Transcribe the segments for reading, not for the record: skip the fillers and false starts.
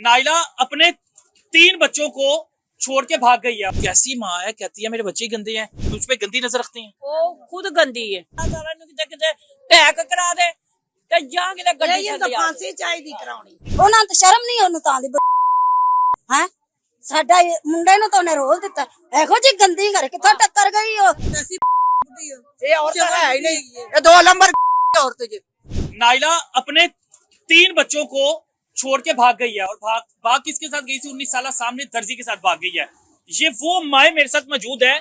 Naila अपने 3 बच्चों को छोड़ के भाग गई है। कैसी माँ है, कहती है मेरे बच्चे गंदे हैं, तुझ पे गंदी नजर रखते हैं। ਉਹ ਖੁਦ ਗੰਦੀ ਹੈ। ਸਾਰਾ ਨੂੰ ਕਿਤੇ ਕਿਤੇ ਟੈਕ ਕਰਾ ਦੇ ਤੇ ਜਾਂ ਕਿਤੇ ਗੱਡੀ ਇਹ ਤਾਂ ਫਾਂਸੀ ਚਾਹੀਦੀ ਕਰਾਉਣੀ। ਉਹਨਾਂ ਨੂੰ ਸ਼ਰਮ ਨਹੀਂ, ਉਹਨੂੰ ਤਾਂ ਦੀ ਹੈ ਸਾਡਾ ਮੁੰਡੇ ਨੂੰ ਤਾਂ ਉਹਨੇ ਰੋਲ ਦਿੱਤਾ। ਇਹੋ ਜੀ ਗੰਦੀ ਘਰ ਕਿੱਥੋਂ ਟੱਕਰ ਗਈ ਉਹ। ਇਹ ਔਰਤ ਹੈ ਹੀ ਨਹੀਂ, ਇਹ 2 ਨੰबर औरत जी। नाइला अपने 3 बच्चों को छोड़ के भाग गई है और भाग किसके साथ गई थी? 19 साल सामने दर्जी के साथ भाग गई है। ये वो माँ मेरे साथ मौजूद है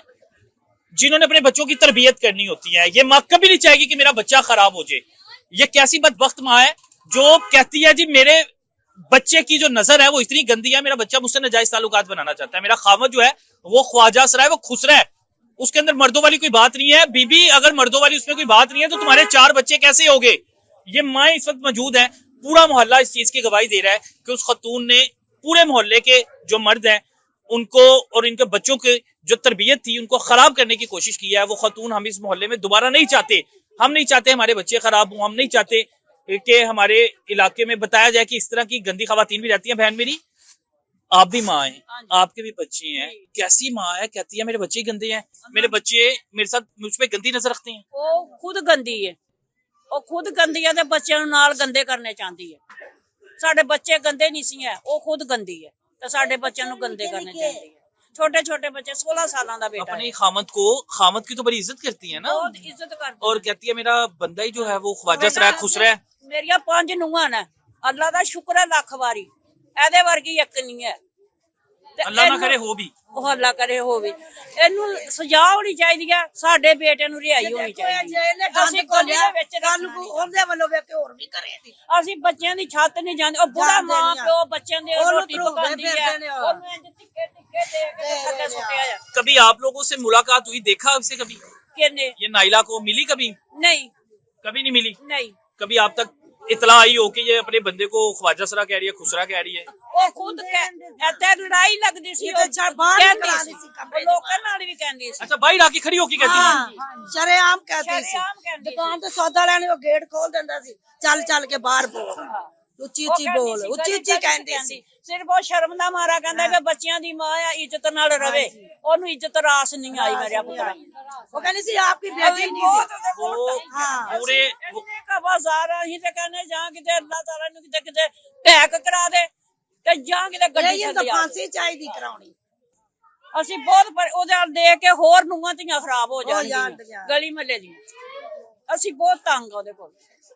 जिन्होंने अपने बच्चों की तरबियत करनी होती है। ये माँ कभी नहीं चाहेगी कि मेरा बच्चा खराब हो जाए। ये कैसी बदबख्त माँ है जो कहती है जी मेरे बच्चे की जो नजर है वो इतनी गंदी है, मेरा बच्चा मुझसे नाजायज ताल्लुकात बनाना चाहता है, मेरा खामद जो है वो ख्वाजा सरा है, वो खुसरा है, उसके अंदर मर्दों वाली कोई बात नहीं है। बीबी अगर मर्दों वाली उसमें कोई बात नहीं है तो तुम्हारे 4 बच्चे कैसे होंगे? ये माँ इस वक्त मौजूद है। पूरा मोहल्ला इस चीज की गवाही दे रहा है कि उस खतून ने पूरे मोहल्ले के जो मर्द हैं उनको और इनके बच्चों की जो तरबियत थी उनको खराब करने की कोशिश की है। वो खतून हम इस मोहल्ले में दोबारा नहीं चाहते। हम नहीं चाहते हमारे बच्चे खराब हों, हम नहीं चाहते कि हमारे इलाके में बताया जाए कि इस तरह की गंदी खवातीन भी रहती हैं। बहन मेरी, आप भी माँ हैं, आपके भी बच्चे हैं, कैसी माँ है, कहती है मेरे बच्चे गंदे हैं, मेरे बच्चे मेरे साथ मुझ पे गंदी नजर रखते हैं। ਉਹ ਖੁਦ ਗੰਦੀ ਹੈ। ਉਹ ਖੁਦ ਗੰਦੀ ਹੈ ਤੇ ਬੱਚਿਆਂ ਨੂੰ ਨਾਲ ਗੰਦੇ ਕਰਨੇ ਚਾਹੁੰਦੀ ਹੈ। ਸਾਡੇ ਬੱਚੇ ਗੰਦੇ ਨਹੀਂ ਸੀ ਹੈ, ਉਹ ਖੁਦ ਗੰਦੀ ਹੈ ਤੇ ਸਾਡੇ ਬੱਚਿਆਂ ਨੂੰ ਗੰਦੇ करने ਚਾਹੁੰਦੀ ਹੈ। छोटे छोटे बच्चे 16 साल का बेटा अपने खामद की तो बड़ी इज्जत करती है ना, बहुत इज्जत करती और कहती है मेरा बंदा ही जो है वो ख्वाजा सरा है, खुसरा है। मेरिया 5 ਨੂੰਹਾਂ ਨੇ, अल्लाह ਦਾ शुक्र है ਲੱਖ ਵਾਰੀ, ਇਹਦੇ ਵਰਗੀ ਇੱਕ ਨਹੀਂ ਹੈ। अल्लाह ना करे हो भी, ਉਹ ਅੱਲਾ ਕਰੇ ਹੋਵੇ। ਇਹਨੂੰ ਸਜ਼ਾ ਹੋਣੀ ਚਾਹੀਦੀ ਹੈ, ਸਾਡੇ ਬੇਟੇ ਨੂੰ ਰਿਹਾਈ ਹੋਣੀ ਚਾਹੀਦੀ ਹੈ। ਅਸੀਂ ਕੋਲੇ ਵਿੱਚ ਕੱਲ ਨੂੰ ਉਹਦੇ ਵੱਲੋਂ ਵੇਖ ਕੇ ਹੋਰ ਵੀ ਕਰੇਗੀ। ਅਸੀਂ ਬੱਚਿਆਂ ਦੀ ਛੱਤ ਨਹੀਂ ਜਾਂਦੇ। ਉਹ ਬੁੜਾ ਮਾਂ ਪਿਓ ਬੱਚਿਆਂ ਦੇ ਰੋਟੀ ਪਕਾਉਂਦੀ ਹੈ, ਉਹਨੂੰ ਇੰਜ ਟਿੱਕੇ ਟਿੱਕੇ ਦੇ ਕੇ ਥੱਲੇ ਸੁੱਟਿਆ ਜਾ। कभी आप लोगों से मुलाकात हुई, देखा उससे कभी? ਕਿੰਨੇ ये नाइला को मिली कभी? ਨਹੀਂ कभी नहीं मिली। ਨਹੀਂ। कभी आप तक इतला आई हो कि ये अपने बंदे को ख्वाजा सरा कह रही है, खुसरा कह रही है? ਉਹ ਖੁਦ ਇੱਥੇ ਲੜਾਈ ਲੱਗਦੀ ਸੀ, ਉਹ ਕਹਿੰਦੀ ਸੀ, ਉਹ ਲੋਕਾਂ ਨਾਲ ਵੀ ਕਹਿੰਦੀ ਸੀ। अच्छा, बाहर आके खड़ी होके कहती है? ਸ਼ਰੇਆਮ ਕਹਿੰਦੀ ਸੀ। ਸ਼ਰੇਆਮ ਕਹਿੰਦੀ ਸੀ। ਦੁਕਾਨ ਤੇ ਸੌਦਾ ਲੈਣੇ ਉਹ ਗੇਟ ਖੋਲ ਦਿੰਦਾ ਸੀ, ਚੱਲ ਚੱਲ ਕੇ ਬਾਹਰ ਬੋਲ, ਉੱਚੀ ਉੱਚੀ ਬੋਲ, ਉੱਚੀ ਉੱਚੀ ਕਹਿੰਦੀ ਸੀ। ਸਿਰਫ ਉਹ ਸ਼ਰਮ ਦਾ ਮਾਰਾ ਕਹਿੰਦਾ ਕਿ ਬੱਚਿਆਂ ਦੀ ਮਾਂ ਆ, ਇੱਜ਼ਤ ਨਾਲ ਰਵੇ। ਉਹਨੂੰ ਇੱਜ਼ਤ ਰਾਸ ਨਹੀਂ ਆਈ ਮੇਰੇ ਪੁੱਤਰਾ। ਉਹ ਕਹਿੰਦੀ ਸੀ ਆਪਕੀ ਬੇਟੀ ਨਹੀਂ वो पूरे ਬਾਜ਼ਾਰ ਅਸੀਂ ਤੇ ਕਹਿੰਦੇ ਜਾਂ ਕਿਤੇ ਅੱਲਾਹ ਤਾਲਾ ਨੂੰ ਕਿਤੇ ਕਿਤੇ ਟੈਕ ਕਰਾ ਦੇ ਤੇ ਜਾਂ ਕਿਤੇ ਗੱਡੀ ਇਹ ਛੱਡ ਤਾਂ ਜਾ। ਫਾਂਸੀ ਚਾਹੀਦੀ ਕਰਾਉਣੀ। ਅਸੀਂ ਬਹੁਤ ਉਹਦੇ ਨਾਲ ਦੇਖ ਕੇ ਹੋਰ ਨੂੰਹਾਂ ਧੀਆਂ ਖਰਾਬ ਹੋ ਜਾਣਗੀਆਂ। ਜਾਣਗੀਆਂ ਗਲੀ ਮਹੱਲੇ ਦੀਆਂ। ਅਸੀਂ ਬਹੁਤ ਤੰਗ ਉਹਦੇ ਕੋਲ।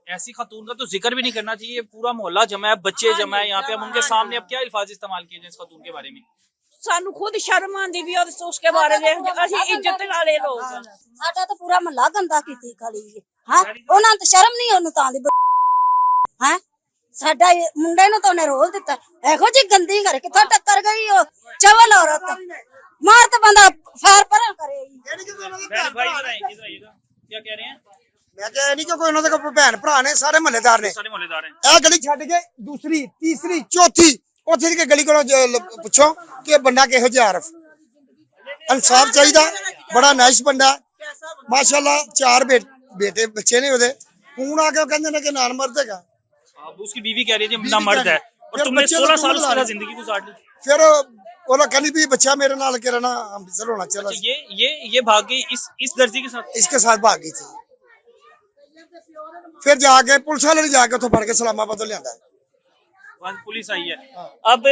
ऐसी खातून का तो जिक्र भी नहीं करना चाहिए। पूरा मोहल्ला जमा है, बच्चे जमा है यहाँ पे, हम उनके सामने अब क्या अल्फाज इस्तेमाल किए जाए इस खातून के बारे में? ਸਾਨੂੰ ਖੁਦ ਸ਼ਰਮ ਆਂਦੀ ਵੀ ਉਸਕੇ ਬਾਰੇ ਵਿੱਚ। ਅਸੀਂ ਇੱਜ਼ਤ ਵਾਲੇ ਲੋਕ ਹਾਂ। ਸਾਡਾ ਤਾਂ ਪੂਰਾ ਮਹੱਲਾ ਗੰਦਾ ਕੀਤੀ ਖੜੀ ਹੈ। ਉਹਨਾਂ ਨੂੰ ਤਾਂ ਸ਼ਰਮ ਨਹੀਂ, ਉਹਨੂੰ ਤਾਂ ਦੀ ਹੈ ਸਾਡਾ ਮੁੰਡੇ ਨੂੰ ਤਾਂ ਉਹਨੇ ਰੋਲ ਦਿੱਤਾ। ਇਹੋ ਜੀ ਗੰਦੀ ਘਰ ਕਿੱਥੋਂ ਟੱਕਰ ਗਈ ਉਹ। ਚਵਲ औरत ਮਾਰ ਤਾਂ ਬੰਦਾ ਫੇਰ ਪਰਾਂ ਕਰੇਗੀ। भाई बताएं, इधर आइएगा, क्या कह रहे हैं? मैं कह नहीं कि कोई उन्होंने कोई भैन भरा ने सारे महल्लेदार ने सारे मोहल्लेदार हैं। ਇਹ ਗਲੀ ਛੱਡ ਕੇ ਦੂਸਰੀ ਤੀਸਰੀ ਚੌਥੀ ਉੱਥੇ ਦੀ ਗਲੀ ਕੋਲੋਂ ਪੁੱਛੋ ਕਿ ਬੰਦਾ ਕਿਹੋ ਜਿਹਾ ਆਰਫ ਇਨਸਾਫ ਚਾਹੀਦਾ। ਬੜਾ ਨਾਈਸ ਬੰਦਾ ਮਾਸ਼ਾਅੱਲਾ। 4 ਬੇਟੇ ਬੱਚੇ ਨੇ ਉਹਦੇ। ਹੁਣ ਆ ਕੇ ਉਹ ਕਹਿੰਦੇ ਨੇ ਕਿ ਨਾਨ ਮਰਦ ਹੈਗਾ। अब उसकी बीवी कह रही है जी ना मर्द है और तुमने 16 साल उसके साथ जिंदगी गुजार दी। ਫਿਰ ਉਹਦਾ ਕਹਿੰਦੀ ਵੀ ਬੱਚਾ ਮੇਰੇ ਨਾਲ के रहना अमृतसर होना चला। अच्छा, ये भाग गई इस दर्जी के साथ। इसके साथ भाग गई थी। फिर जाके पुलिस वाले ने जाके उतो फड़ के इस्लामाबाद लिया। वहाँ पुलिस आई है। अब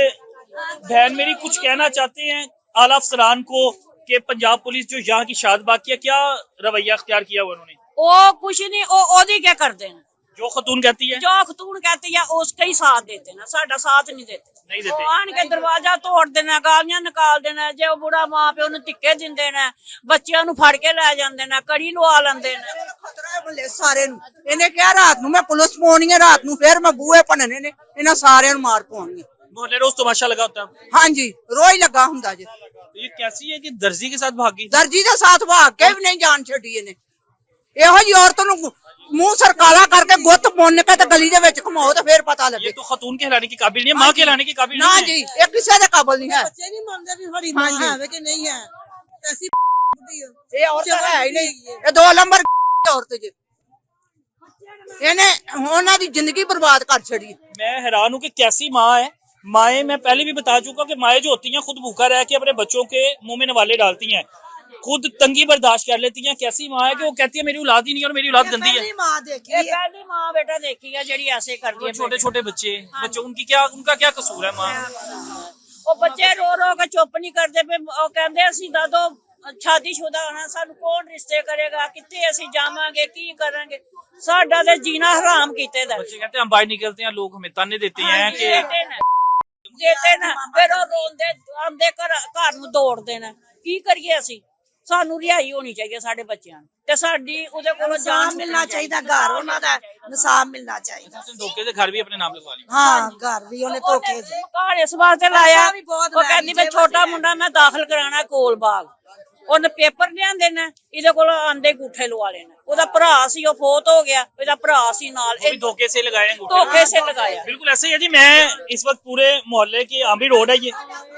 बहन मेरी कुछ कहना चाहते हैं आला अफसरान को कि पंजाब पुलिस जो यहाँ की शादबाग किया, क्या रवैया अख्तियार किया उन्होंने? ਉਹ ਕੁਛ ਨਹੀਂ, ਉਹਦੀ क्या करते हैं? जो खतून कहती है जो खतून कहती है उसका ही साथ देते ना, साडा साथ नहीं देते। नहीं देते। आन के दरवाजा तोड़ देना, गालियां निकाल देना। जे वो बुढ़ा मां प्यो नु टिक्के दिंदे ने, बच्चियां नु फड़ के ले जांदे ने, कड़ी लवा लेंदे ने। ਖਤਰਾ ਬੱਲੇ ਸਾਰੇ ਨੂੰ। ਇਹਨੇ ਕਿਹਾ ਰਾਤ ਨੂੰ ਮੈਂ ਪੁਲਿਸ ਪਾਉਣੀ ਹੈ, ਰਾਤ ਨੂੰ ਫਿਰ ਮੈਂ ਬੂਹੇ ਭੰਨਣੇ ਨੇ, ਇਹਨਾਂ ਸਾਰਿਆਂ ਨੂੰ ਮਾਰ ਪਾਉਣੀ ਹੈ। मोहल्ले रोज तमाशा लगा होता है। ਹਾਂਜੀ ਰੋਜ਼ ਲੱਗਾ ਹੁੰਦਾ ਜੀ। तो ये कैसी है कि दर्जी के साथ भाग गई? ਦਰਜੀ ਦੇ ਸਾਥ ਭਾਗ ਕੇ ਵੀ ਨਹੀਂ ਜਾਨ ਛੱਡੀ ਇਹਨੇ। ਇਹੋ ਜਿਹੀ ਔਰਤ ਨੂੰ ਮੂੰਹ ਸਰਕਾਲਾ ਕਰਕੇ ਗੁੱਤ ਪੁੰਨ ਕੇ ਤੇ ਗਲੀ ਦੇ ਵਿੱਚ ਘਮਾਓ ਤੇ ਫਿਰ ਪਤਾ ये ਲੱਗੇ। तो खतून कहलाने की काबिल नहीं है, माँ कहलाने की काबिल ਨਾ नहीं है। ਜੀ ਇਹ ਕਿਸੇ ਦੇ ਕਾਬਲ ਨਹੀਂ ਹੈ। ਬੱਚੇ ਨਹੀਂ ਮੰਨਦੇ ਵੀ ਸਾਡੀ ਮਾਂ ਹੈ ਕਿ ਨਹੀਂ ਹੈ। ਐਸੀ ਇਹ ਔਰਤ ਹੈ ਹੀ ਨਹੀਂ, ਇਹ 2 ਨੰਬਰ ਔਰਤ ਜੀ। ਇਹਨੇ ਉਹਨਾਂ ਦੀ ਜ਼ਿੰਦਗੀ ਬਰਬਾਦ ਕਰ ਛੜੀ। मैं हैरान हूँ कि कैसी माँ है माएँ, मैं पहले भी बता चुका कि माएँ जो होती हैं खुद भूखा रह के अपने बच्चों के मुंह में नवाले डालती हैं, खुद तंगी बर्दाश्त कर लेती हैं। कैसी माँ है कि वो कहती है मेरी औलाद ही नहीं है और मेरी औलाद गंदी है। पहली माँ देखी ये है। पहली माँ बेटा देखी है ਜਿਹੜੀ ऐसे करती है। छोटे छोटे बच्चे उनका क्या कसूर है माँ? ਉਹ ਬੱਚੇ ਰੋ ਰੋ ਕੇ ਚੁੱਪ ਨਹੀਂ ਕਰਦੇ ਪਏ। ਉਹ ਕਹਿੰਦੇ ਅਸੀਂ ਦਾਦੋ ਸ਼ਾਦੀशुदा ਹੋਣਾ, ਸਾਨੂੰ ਕੌਣ ਰਿਸ਼ਤੇ ਕਰੇਗਾ, ਕਿੱਥੇ ਅਸੀਂ ਜਾਵਾਂਗੇ, ਕੀ ਕਰਾਂਗੇ, ਸਾਡਾ ਤੇ ਜੀਣਾ ਹਰਾਮ ਕੀਤੇ ਦਾ। बच्चे कहते हैं हम बाहर निकलते हैं, लोग हमें ताने देते हैं कि ਦੇਤੇ ਨਾ ਫਿਰ ਉਹ ਰੋਂਦੇ ਆਂਦੇ ਘਰ ਨੂੰ ਦੌੜਦੇ ਨੇ। ਕੀ ਕਰੀਏ ਅਸੀਂ? ਸਾਨੂੰ ਰਿਹਾਈ ਹੋਣੀ ਚਾਹੀਦੀ ਸਾਡੇ ਬੱਚਿਆਂ ਨੂੰ ਤੇ ਸਾਡੀ ਉਹਦੇ ਕੋਲੋਂ ਜਾਨ ਮਿਲਣਾ ਚਾਹੀਦਾ, ਘਰ ਉਹਨਾਂ ਦਾ ਨਿਸਾਬ ਮਿਲਣਾ ਚਾਹੀਦਾ। उसने धोखे से घर भी अपने नाम लिखवा लिया। ਹਾਂ ਘਰ ਵੀ ਉਹਨੇ ਧੋਖੇ ਸੀ। ਘਰ ਇਸ ਵਾਸਤੇ ਲਾਇਆ, ਵੀ ਬਹੁਤ ਉਹ ਕਹਿੰਦੀ ਮੈਂ ਛੋਟਾ ਮੁੰਡਾ ਮੈਂ ਦਾਖਲ ਕਰਾਣਾ ਕੋਲ ਬਾਗ। ਉਹਨੇ ਪੇਪਰ ਲਿਆਂਦੇ ਨੇ, ਇਹਦੇ ਕੋਲ ਆਂਦੇ ਗੂਠੇ ਲਵਾ ਲੈਣੇ। ਉਹਦਾ ਭਰਾ ਸੀ, ਉਹ ਫੌਤ ਹੋ ਗਿਆ, ਇਹਦਾ ਭਰਾ ਸੀ ਨਾਲ। वो भी धोखे से लगाए हैं अंगूठे। ਧੋਖੇ से लगाया। बिल्कुल ऐसे ही है जी। मैं इस वक्त पूरे मोहल्ले की आमरी रोड है ये,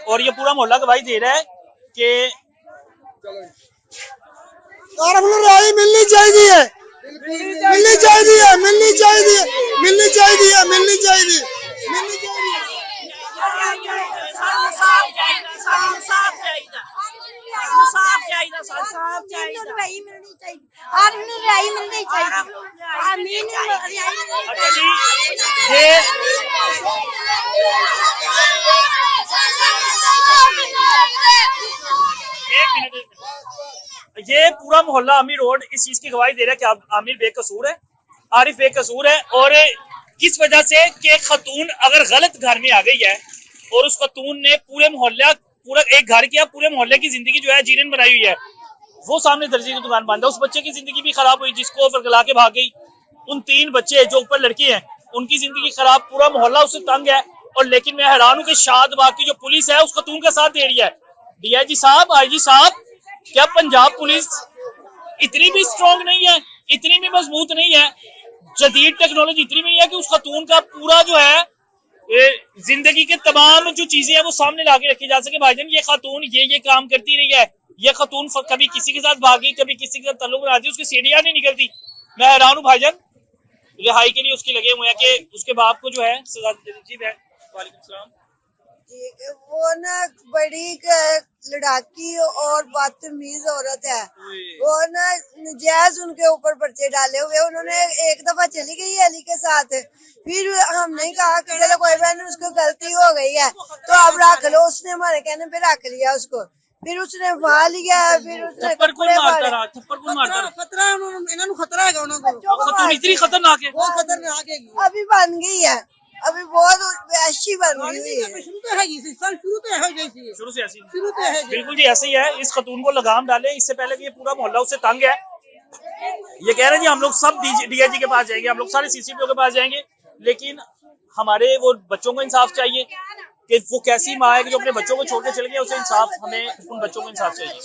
और ये पूरा मोहल्ला गवाही दे रहा है कि आरफ ਨੂੰ ਰਾਈ ਮਿਲਣੀ ਚਾਹੀਦੀ ਹੈ, ਮਿਲਣੀ ਚਾਹੀਦੀ ਹੈ, ਮਿਲਣੀ ਚਾਹੀਦੀ ਹੈ, ਮਿਲਣੀ ਚਾਹੀਦੀ ਹੈ, ਮਿਲਣੀ ਚਾਹੀਦੀ ਹੈ, ਮਿਲਣੀ ਚਾਹੀਦੀ ਹੈ। ਸਾਨੂੰ ਸਾਫ ਚਾਹੀਦਾ, ਸਾਨੂੰ ਸਾਫ ਚਾਹੀਦਾ, ਸਾਨੂੰ ਸਾਫ ਚਾਹੀਦਾ, ਸਾਨੂੰ ਸਾਫ ਚਾਹੀਦਾ। ਰਿਹਾਈ ਮਿਲਣੀ ਚਾਹੀਦੀ, ਆਰਮੀ ਨੂੰ ਰਿਹਾਈ ਮਿਲਣੀ ਚਾਹੀਦੀ, ਆਰਮੀ ਨੂੰ ਰਿਹਾਈ ਮਿਲਣੀ अच्छा जी, ये एक मिनट, ये पूरा मोहल्ला आमिर रोड इस चीज की गवाही दे रहा है कि आमिर बेकसूर है, आरिफ बेकसूर है। और किस वजह से कि एक खतून अगर गलत घर में आ गई है और उस खतून ने पूरा एक घर किया, पूरे मोहल्ले की जिंदगी जो है जीरन बनाई हुई है, वो सामने दर्जी की दुकान बंद है। उस बच्चे की जिंदगी भी खराब हुई जिसको फरगला के भाग गई। उन 3 बच्चे जो ऊपर लड़के हैं उनकी जिंदगी खराब, पूरा मोहल्ला उससे तंग है। और लेकिन मैं हैरान हूं कि शादबाग की जो पुलिस है उस खतून का साथ दे रही है। डीआईजी साहब, आईजी साहब, क्या पंजाब पुलिस इतनी भी स्ट्रॉन्ग नहीं है, इतनी भी मजबूत नहीं है, जदीद टेक्नोलॉजी इतनी भी नहीं है कि उस खतून का पूरा जो है जिंदगी के तमाम जो चीजें हैं वो सामने लाके रखी जा सके? भाईजान, ये खातून ये काम करती रही है। ये खातून कभी किसी के साथ भागी, कभी किसी के साथ ताल्लुक बनाती, उसकी सीढ़ियां नहीं निकलती। मैं हैरान हूँ भाईजान, रिहाई के लिए उसके लगे हुए हैं कि उसके बाप को जो है सजा दे दीजिए। वालेकुम सलाम। वो ना बड़ी लड़ाकी और बदतमीज औरत है। वो ना नजायज उनके ऊपर पर्चे डाले हुए। उन्होंने एक दफा चली गई अली के साथ, फिर हमने कहा कि चलो कोई बहन उसको गलती हो गई है तो अब रख लो। उसने हमारे कहने पे रख लिया उसको, फिर उसने पा लिया, फिर उसने थप्पड़ कौन मारता रहा? थप्पड़ कौन मारता रहा? खतरा इन्होंने खतरा है उन्होंने खतून इतनी खतरनाक है। बहुत खतरनाक है। अभी बन गई है, अभी बहुत अच्छी बन गई हुई है। शुरू तो है शुरू तो है शुरू से ऐसी। शुरू तो है। बिल्कुल जी ऐसे ही है। इस खतून को लगाम डाले, इससे पहले कि ये पूरा मोहल्ला उससे तंग है। ये कह रहे हैं जी हम लोग सब डीआईजी के पास जाएंगे, हम लोग सारे सीसीपीओ के पास जाएंगे, लेकिन हमारे वो बच्चों को इंसाफ चाहिए कि वो कैसी माँ है कि जो अपने बच्चों को छोड़ के चले गए, उसे इंसाफ, हमें उन बच्चों को इंसाफ चाहिए।